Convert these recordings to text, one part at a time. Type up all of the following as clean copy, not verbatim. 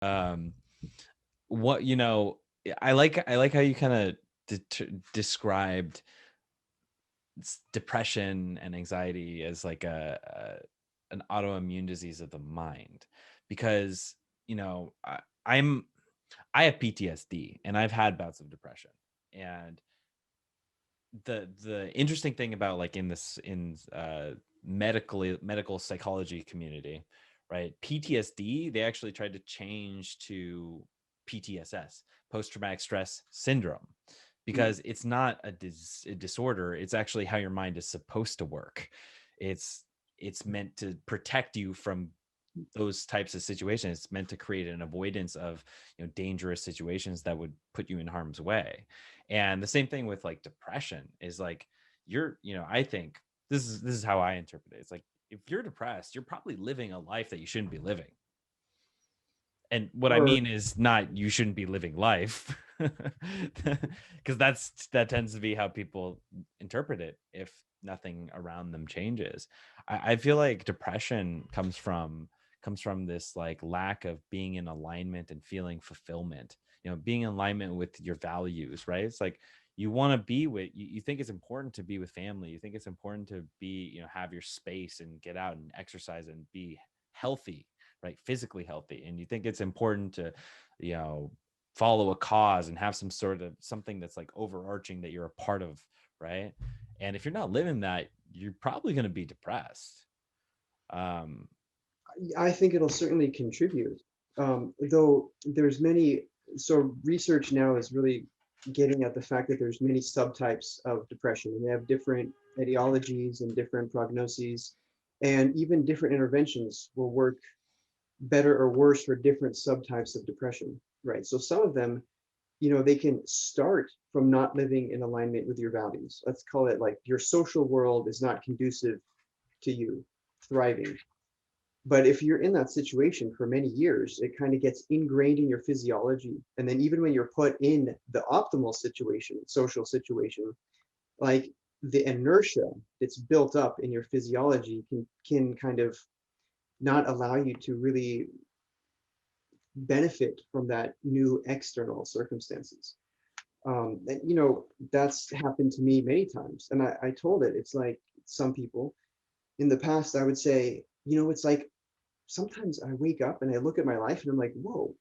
Um, what, I like how you kind of described depression and anxiety as like an autoimmune disease of the mind, because I'm I have PTSD and I've had bouts of depression. And the interesting thing about, like, in medical psychology community, right? PTSD, they actually tried to change to PTSS, post traumatic stress syndrome, Mm. because it's not a disorder. It's actually how your mind is supposed to work. It's it's meant to protect you from those types of situations. It's meant to create an avoidance of, dangerous situations that would put you in harm's way. And the same thing with, like, depression is like, I think this is how I interpret it. It's like, if you're depressed, you're probably living a life that you shouldn't be living. And what I Or mean is not you shouldn't be living life, because that tends to be how people interpret it if nothing around them changes. I feel like depression comes from this, like, lack of being in alignment and feeling fulfillment, being in alignment with your values, right? It's like, you want to be with you think it's important to be with family, you think it's important to be, have your space and get out and exercise and be healthy, right? Physically healthy. And you think it's important to, you know, follow a cause and have some sort of something that's like overarching that you're a part of, right? And if you're not living that, you're probably going to be depressed. Um, I think it'll certainly contribute. Though there's many, so research now is really getting at the fact that there's many subtypes of depression, and they have different etiologies and different prognoses, and even different interventions will work better or worse for different subtypes of depression, right? So some of them, they can start from not living in alignment with your values. Let's call it like your social world is not conducive to you thriving. But if you're in that situation for many years, it kind of gets ingrained in your physiology. And then even when you're put in the optimal situation, social situation, like the inertia that's built up in your physiology can kind of not allow you to really benefit from that new external circumstances. And that's happened to me many times. And I told it, it's like some people in the past, I would say, it's like sometimes I wake up and I look at my life and I'm like, whoa,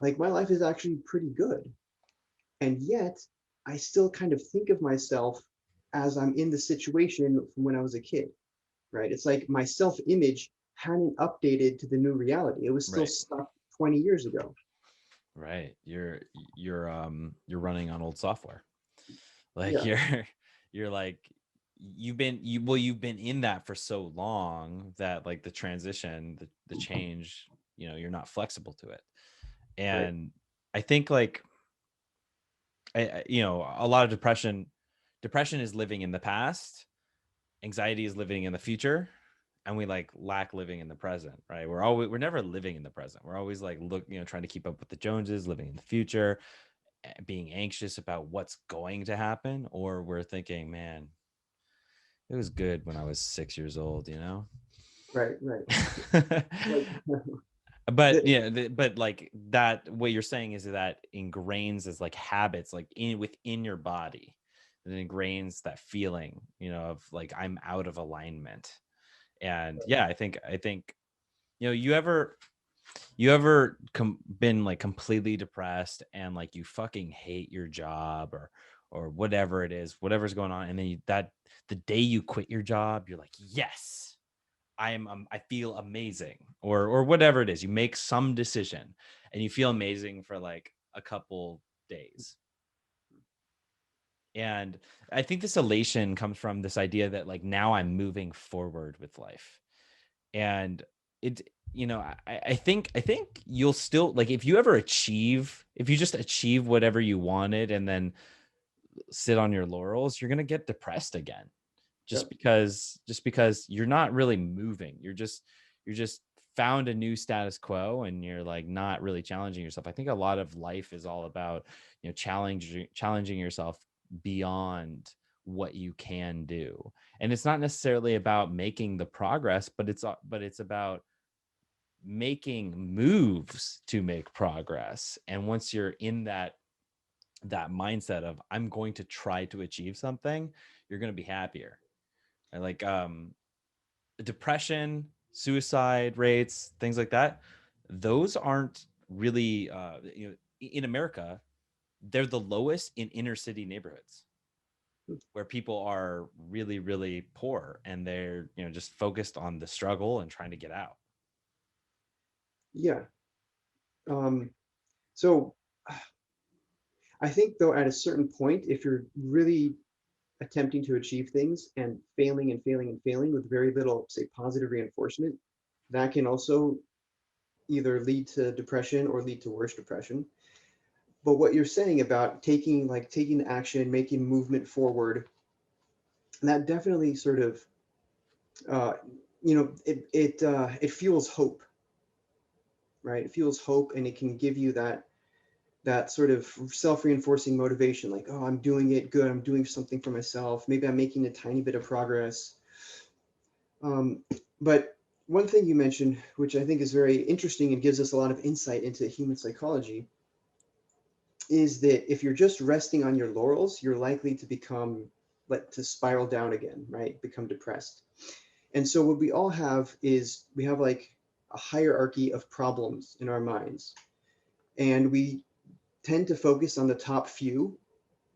like my life is actually pretty good. And yet I still kind of think of myself as I'm in the situation from when I was a kid, right? It's like my self image hadn't updated to the new reality. It was still right, stuck 20 years ago. right. You're running on old software. Like, Yeah. you're like, you've been in that for so long that, like, the transition, the change, you're not flexible to it. Right. And I think, like, a lot of depression is living in the past, anxiety is living in the future, and we, like, lack living in the present, right? We're never living in the present. We're always, like, trying to keep up with the Joneses, living in the future, being anxious about what's going to happen, or we're thinking, man, it was good when I was 6 years old, Right. Right. Like But the, yeah, but, like, that, what you're saying is that ingrains as, like, habits, like, within your body. It ingrains that feeling, of, like, I'm out of alignment. And yeah, I think you ever been, like, completely depressed and, like, you fucking hate your job, or whatever it is, whatever's going on, and then the day you quit your job, you're like, yes, I feel amazing, or whatever it is. You make some decision and you feel amazing for, like, a couple days. And I think this elation comes from this idea that, like, now I'm moving forward with life. And it I think you'll still, like, if you just achieve whatever you wanted and then sit on your laurels, you're going to get depressed again, yeah. just because you're not really moving. You're just found a new status quo, and you're, like, not really challenging yourself. I think a lot of life is all about, challenging yourself beyond what you can do. And it's not necessarily about making the progress, but it's about making moves to make progress. And once you're in that mindset of I'm going to try to achieve something, you're going to be happier. And like depression, suicide rates, things like that, those aren't really in America, they're the lowest in inner city neighborhoods where people are really, really poor and they're, just focused on the struggle and trying to get out. Yeah. So I think though at a certain point, if you're really attempting to achieve things and failing and failing and failing with very little, say, positive reinforcement, that can also either lead to depression or lead to worse depression. But what you're saying about taking action, making movement forward, that definitely sort of uh, it fuels hope, right? It fuels hope, and it can give you that sort of self-reinforcing motivation, like, oh, I'm doing it good, I'm doing something for myself, maybe I'm making a tiny bit of progress. But one thing you mentioned, which I think is very interesting and gives us a lot of insight into human psychology, is that if you're just resting on your laurels, you're likely to to spiral down again, right? Become depressed. And so what we all have is we have like a hierarchy of problems in our minds. And we tend to focus on the top few,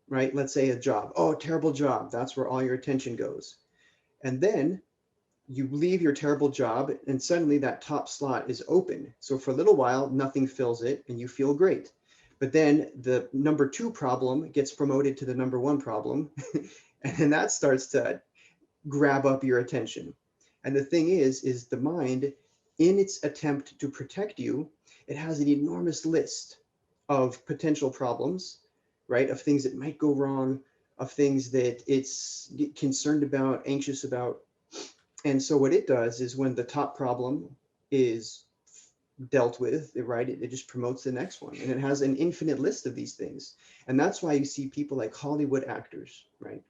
right? Let's say a job. Oh, terrible job. That's where all your attention goes. And then you leave your terrible job and suddenly that top slot is open. So for a little while, nothing fills it and you feel great. But then the number 2 problem gets promoted to the number 1 problem. And then that starts to grab up your attention. And the thing is the mind, in its attempt to protect you, it has an enormous list of potential problems, right? Of things that might go wrong, of things that it's concerned about, anxious about. And so what it does is when the top problem is dealt with, right, it just promotes the next one. And it has an infinite list of these things. And that's why you see people like Hollywood actors, right?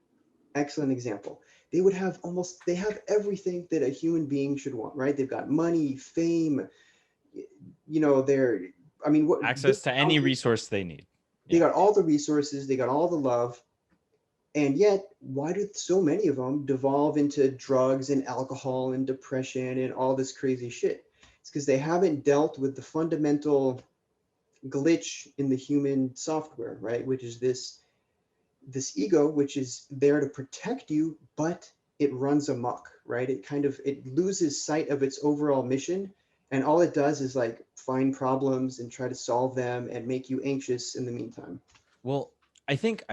Excellent example. They have everything that a human being should want, right? They've got money, fame, they're, I mean, what Access to any resource they need. they Yeah. got all the resources, they got all the love. And yet, why do so many of them devolve into drugs and alcohol and depression and all this crazy shit? It's because they haven't dealt with the fundamental glitch in the human software, right? Which is this ego, which is there to protect you, but it runs amok, right? It loses sight of its overall mission, and all it does is like find problems and try to solve them and make you anxious in the meantime. Well, I think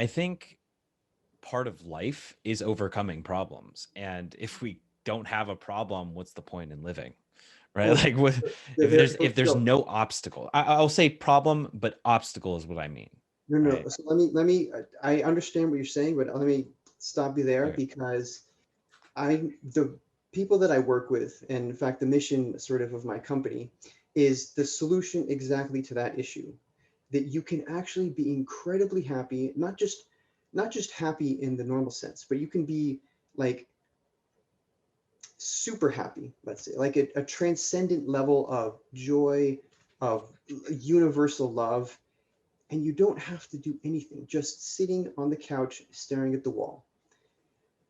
part of life is overcoming problems. And if we don't have a problem, what's the point in living? Right? Oh, Like what if there's no, no obstacle. I'll say problem, but obstacle is what I mean. no, no. Right. So let me. I understand what you're saying, but let me stop you there Okay. because the people that I work with, and in fact, the mission sort of my company, is the solution exactly to that issue. That you can actually be incredibly happy, not just happy in the normal sense, but you can be like super happy, let's say, like a transcendent level of joy, of universal love, and you don't have to do anything, just sitting on the couch staring at the wall,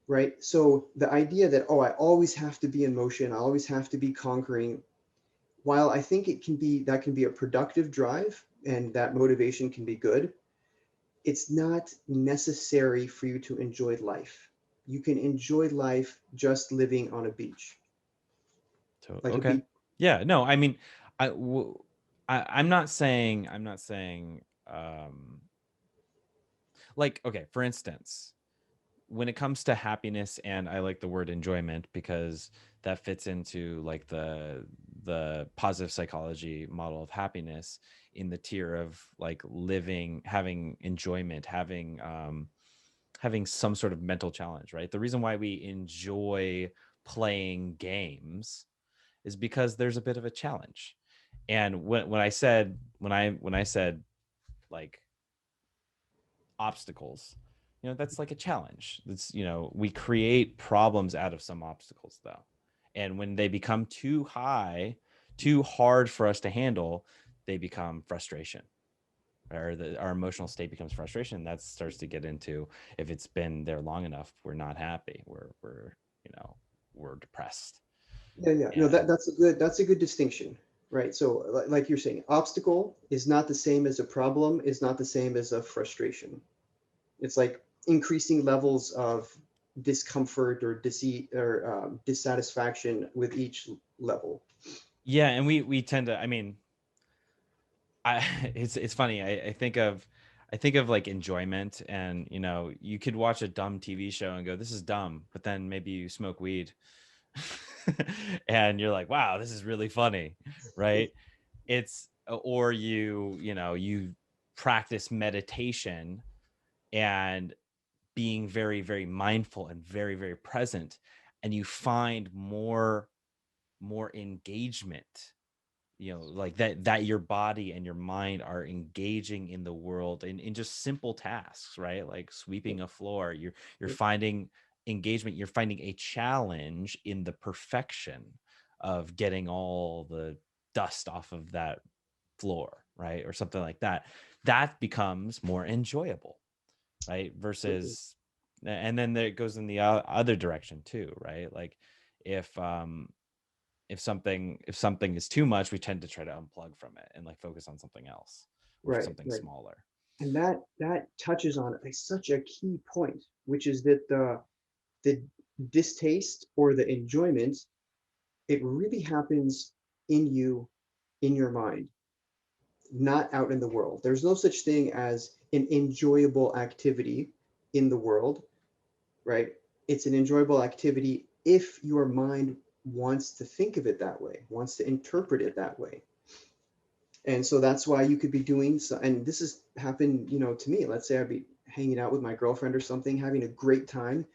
right? So the idea that, oh, I always have to be in motion, I always have to be conquering, while I think that can be a productive drive and that motivation can be good, it's not necessary for you to enjoy life. You can enjoy life just living on a beach, So like a okay. beach. Yeah, no, I mean, I'm not saying like, okay, for instance, when it comes to happiness, and I like the word enjoyment because that fits into like the positive psychology model of happiness in the tier of like living, having enjoyment, having some sort of mental challenge, right? The reason why we enjoy playing games is because there's a bit of a challenge. And when I said like obstacles, that's like a challenge. That's, we create problems out of some obstacles though. And when they become too high, too hard for us to handle, they become frustration, or our emotional state becomes frustration. That starts to get into, if it's been there long enough, we're not happy. We're depressed. Yeah. No, And that's a good distinction, right? So like you're saying, obstacle is not the same as a problem, is not the same as a frustration. It's like increasing levels of discomfort or dissatisfaction with each level. yeah, and we tend to, I mean, I it's funny. I think of like enjoyment, and you could watch a dumb TV show and go, this is dumb, but then maybe you smoke weed and you're like, wow, this is really funny, right? It's Or you practice meditation and being very, very mindful and very, very present, and you find more engagement, like that your body and your mind are engaging in the world in just simple tasks, right? Like sweeping a floor. You're finding engagement, you're finding a challenge in the perfection of getting all the dust off of that floor, right? Or something like that. That becomes more enjoyable, right? Versus, and then there it goes in the other direction too, right? Like if if something is too much, we tend to try to unplug from it and like focus on something else, or Right, something right. smaller. And that touches on such a key point, which is that the distaste or the enjoyment, it really happens in you, in your mind, not out in the world. There's no such thing as an enjoyable activity in the world, right? It's an enjoyable activity if your mind wants to think of it that way, wants to interpret it that way. And so that's why you could be doing so, and this has happened, to me. Let's say I'd be hanging out with my girlfriend or something, having a great time,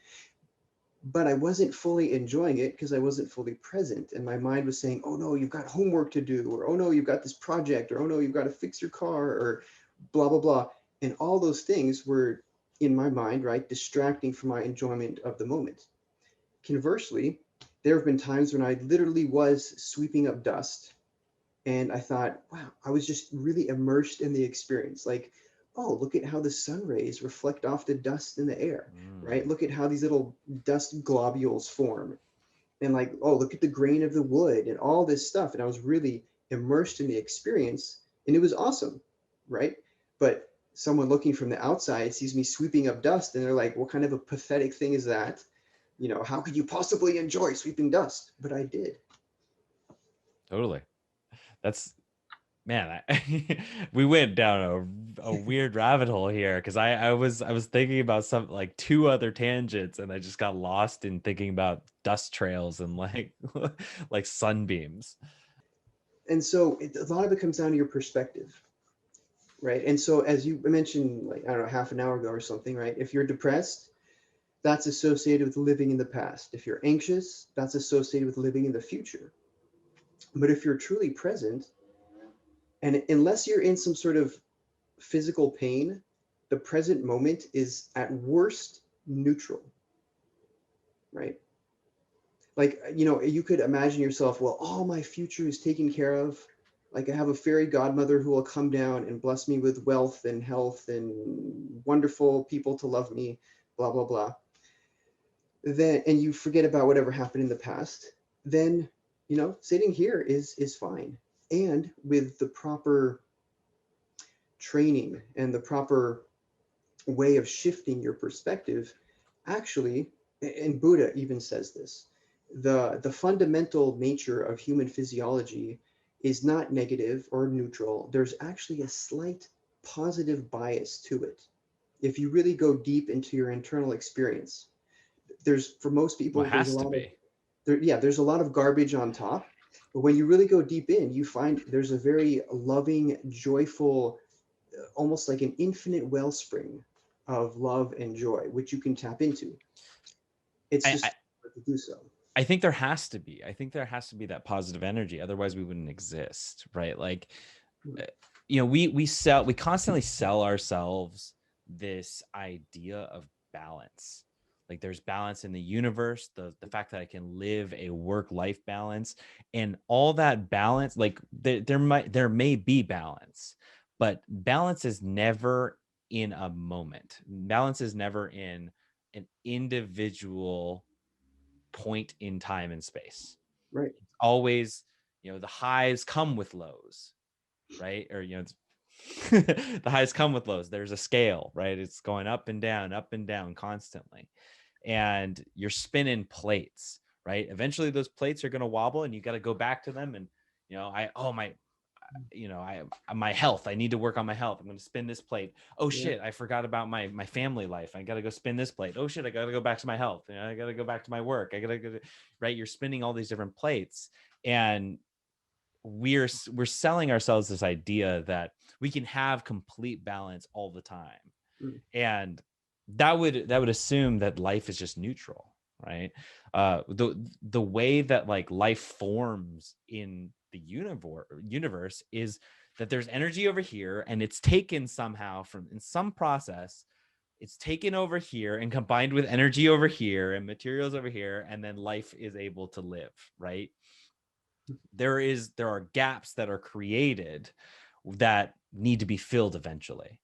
but I wasn't fully enjoying it because I wasn't fully present. And my mind was saying, oh no, you've got homework to do, or oh no, you've got this project, or oh no, you've got to fix your car, or blah, blah, blah. And all those things were in my mind, right, distracting from my enjoyment of the moment. Conversely, there have been times when I literally was sweeping up dust and I thought, wow, I was just really immersed in the experience. Like, oh, look at how the sun rays reflect off the dust in the air, right? Mm. Look at how these little dust globules form. And like, oh, look at the grain of the wood and all this stuff. And I was really immersed in the experience and it was awesome, right? But someone looking from the outside sees me sweeping up dust and they're like, what kind of a pathetic thing is that? How could you possibly enjoy sweeping dust? But I did. Totally. That's, man, we went down a weird rabbit hole here, because I was thinking about some like two other tangents, and I just got lost in thinking about dust trails and like like sunbeams. And so a lot of it comes down to your perspective, right? And so as you mentioned, like, I don't know, half an hour ago or something, right? If you're depressed, that's associated with living in the past. If you're anxious, that's associated with living in the future. But if you're truly present, and unless you're in some sort of physical pain, the present moment is at worst neutral, right? Like, you could imagine yourself, well, all my future is taken care of. Like, I have a fairy godmother who will come down and bless me with wealth and health and wonderful people to love me, blah, blah, blah. Then, and you forget about whatever happened in the past, then, sitting here is fine. And with the proper training and the proper way of shifting your perspective, actually, and Buddha even says this, the fundamental nature of human physiology is not negative or neutral. There's actually a slight positive bias to it. If you really go deep into your internal experience, for most Well, people, it has to be. there's a lot of garbage on top. But when you really go deep in, you find there's a very loving, joyful, almost like an infinite wellspring of love and joy, which you can tap into. It's I, just hard to do so. I think there has to be. I think there has to be that positive energy. Otherwise, we wouldn't exist, right? Like, uh, we constantly sell ourselves this idea of balance. Like there's balance in the universe, the fact that I can live a work-life balance, and all that balance, like there may be balance, but balance is never in a moment. Balance is never in an individual point in time and space. Right. It's always, the highs come with lows, right? Or the highs come with lows. There's a scale, right? It's going up and down constantly, and you're spinning plates, right? Eventually those plates are going to wobble and you got to go back to them. And my health, I need to work on my health. I'm going to spin this plate. Oh Yeah. shit, I forgot about my family life. I got to go spin this plate. Oh shit, I got to go back to my health. I got to go back to my work. I got to go, right? You're spinning all these different plates, and we're selling ourselves this idea that we can have complete balance all the time. Mm. And that would assume that life is just neutral, right? The way that like life forms in the universe is that there's energy over here, and it's taken somehow from in some process, it's taken over here and combined with energy over here and materials over here, and then life is able to live, right? There are gaps that are created that need to be filled eventually,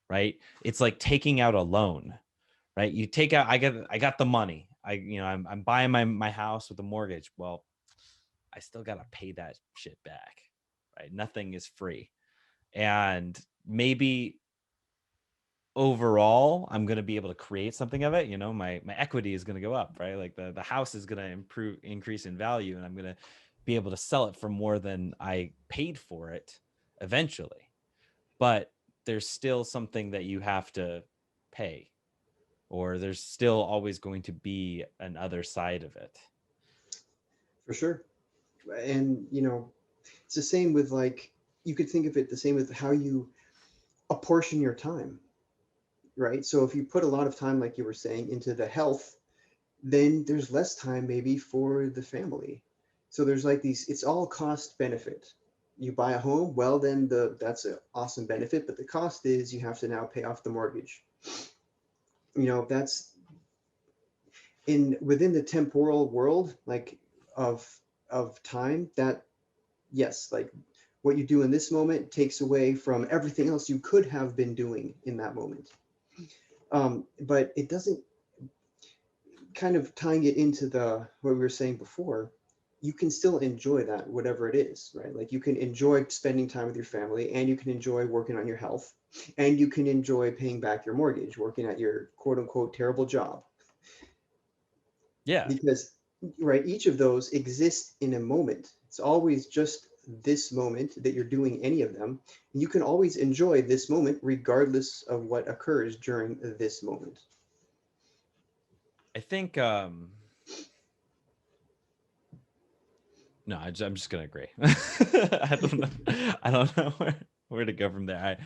right? It's like taking out a loan, right? You take out, I got the money. I'm buying my house with a mortgage. Well, I still got to pay that shit back, right? Nothing is free. And maybe overall I'm going to be able to create something of it. My equity is going to go up, right? Like the house is going to increase in value, and I'm going to be able to sell it for more than I paid for it eventually. But there's still something that you have to pay, or there's still always going to be an other side of it. For sure. And it's the same with, like, you could think of it the same with how you apportion your time, right? So if you put a lot of time, like you were saying, into the health, then there's less time maybe for the family. So there's like these, it's all cost benefit. You buy a home, well, then that's an awesome benefit, but the cost is you have to now pay off the mortgage. That's within the temporal world, like, of time, that, yes, like, what you do in this moment takes away from everything else you could have been doing in that moment. But it doesn't, kind of tying it into what we were saying before, you can still enjoy that, whatever it is, right? Like, you can enjoy spending time with your family, and you can enjoy working on your health, and you can enjoy paying back your mortgage, working at your quote unquote terrible job. Yeah. Because, right, each of those exists in a moment. It's always just this moment that you're doing any of them. You can always enjoy this moment regardless of what occurs during this moment. I think no, I'm just gonna agree. I don't know where to go from there.